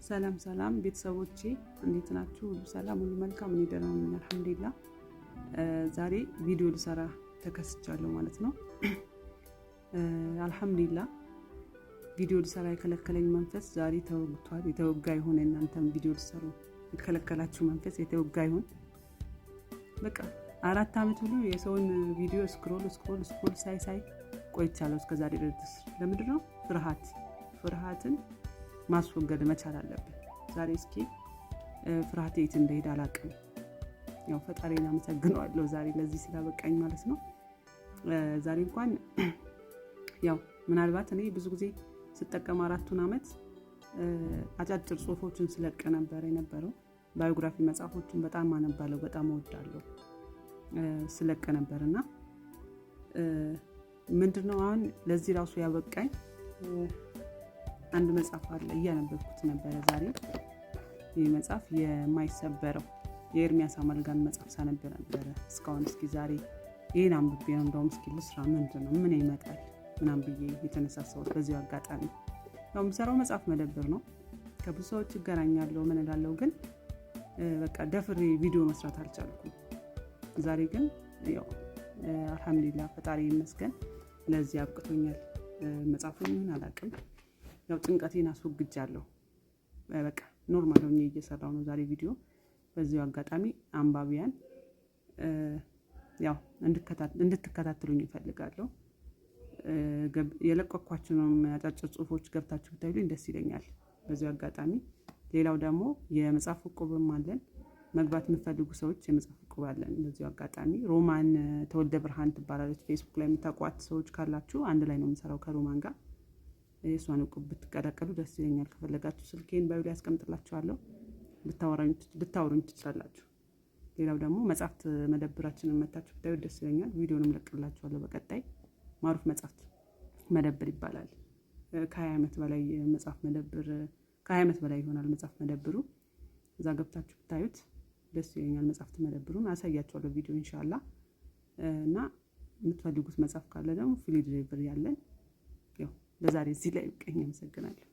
ሰላም ሰላም ቤተሰቦቼ እንዴት ናችሁ? ሁሉ ሰላም፣ ሁሉ መልካም። እኔ ደህና ነኝ አልሐምዱሊላህ። ዛሬ ቪዲዮ ልሰራ ተከስቻለሁ ማለት ነው። አልሐምዱሊላህ ቪዲዮ ልሰራ የከለከለኝ መንፈስ ዛሬ ተወግቷል። የተወጋ ይሁን። እናንተም ቪዲዮ ልሰሩ የከለከላችሁ መንፈስ የተወጋ ይሁን። በቃ 4 ዓመት ሁሉ የሰውን ቪዲዮ ስክሮል ሳይ ቆይቻለሁ እስከዛሬ ድረስ። ለምንድን ነው? ፍርሃትን ማስወገድ መቻል አለብን። ዛሬ እስኪ ፍርሃቴ የት እንደሄደ አላውቅም። ያው ፈጣሪን አመሰግነዋለሁ ዛሬ ለዚህ ስላበቃኝ ማለት ነው። ዛሬ እንኳን ያው ምናልባት እኔ ብዙ ጊዜ ስጠቀም 4 ዓመት አጫጭር ጽሁፎችን ስለቅ ነበር የነበረው። ባዮግራፊ መጽሐፎችን በጣም አነባለሁ፣ በጣም እወዳለሁ፣ ስለቅ ነበርና ምንድነው አሁን ለዚህ ራሱ ያበቃኝ አንድ መጽሐፍ አለ፣ እያነበብኩት ነበረ ዛሬ። ይህ መጽሐፍ የማይሰበረው የኤርሚያስ አመልጋን መጽሐፍ ሳነብ ነበረ እስካሁን። እስኪ ዛሬ ይህን አንብቤ ነው እንደውም እስኪ ልስራ፣ ምንድነው ምን ይመጣል ምናምን ብዬ የተነሳሳሁት በዚሁ አጋጣሚ። ያው የምሰራው መጽሐፍ መደብር ነው፣ ከብዙ ሰዎች ይገናኛለሁ፣ ምን እላለሁ፣ ግን በቃ ደፍሬ ቪዲዮ መስራት አልቻልኩም። ዛሬ ግን ያው አልሐምዱሊላህ ፈጣሪ ይመስገን ለዚህ አብቅቶኛል። መጽሐፉን ምን አላውቅም፣ ያው ጭንቀቴን አስወግጃለሁ። በቃ ኖርማል ሆኜ እየሰራው ነው ዛሬ ቪዲዮ። በዚሁ አጋጣሚ አንባቢያን ያው እንድትከታተሉኝ እፈልጋለሁ። የለቀኳቸውን አጫጭር ጽሁፎች ገብታችሁ ብታዩልኝ ደስ ይለኛል በዚሁ አጋጣሚ። ሌላው ደግሞ የመጽሐፍ ዕቁብም አለን፣ መግባት የምትፈልጉ ሰዎች የመጽሐፍ ዕቁብ አለን በዚሁ አጋጣሚ። ሮማን ተወልደ ብርሃን ትባላለች። ፌስቡክ ላይ የምታውቋት ሰዎች ካላችሁ አንድ ላይ ነው የምሰራው ከሮማን ጋር። የእሷን ዕቁብ ብትቀላቀሉ ደስ ይለኛል። ከፈለጋችሁ ስልኬን ባዩ ላይ አስቀምጥላችኋለሁ፣ ልታወሩኝ ትችላላችሁ። ሌላው ደግሞ መጽሐፍት መደብራችንን መታችሁ ብታዩ ደስ ይለኛል። ቪዲዮንም ለቅላችኋለሁ በቀጣይ። ማሩፍ መጽሐፍት መደብር ይባላል። ከ20 ዓመት በላይ መጽሐፍ መደብር፣ ከ20 ዓመት በላይ ይሆናል መጽሐፍ መደብሩ። እዛ ገብታችሁ ብታዩት ደስ ይለኛል። መጽሐፍት መደብሩን አሳያችኋለሁ ቪዲዮ ኢንሻአላህ። እና የምትፈልጉት መጽሐፍ ካለ ደግሞ ፍሪ ዴሊቨሪ ያለን። ያው ለዛሬ እዚህ ላይ ብቀኝ። አመሰግናለሁ።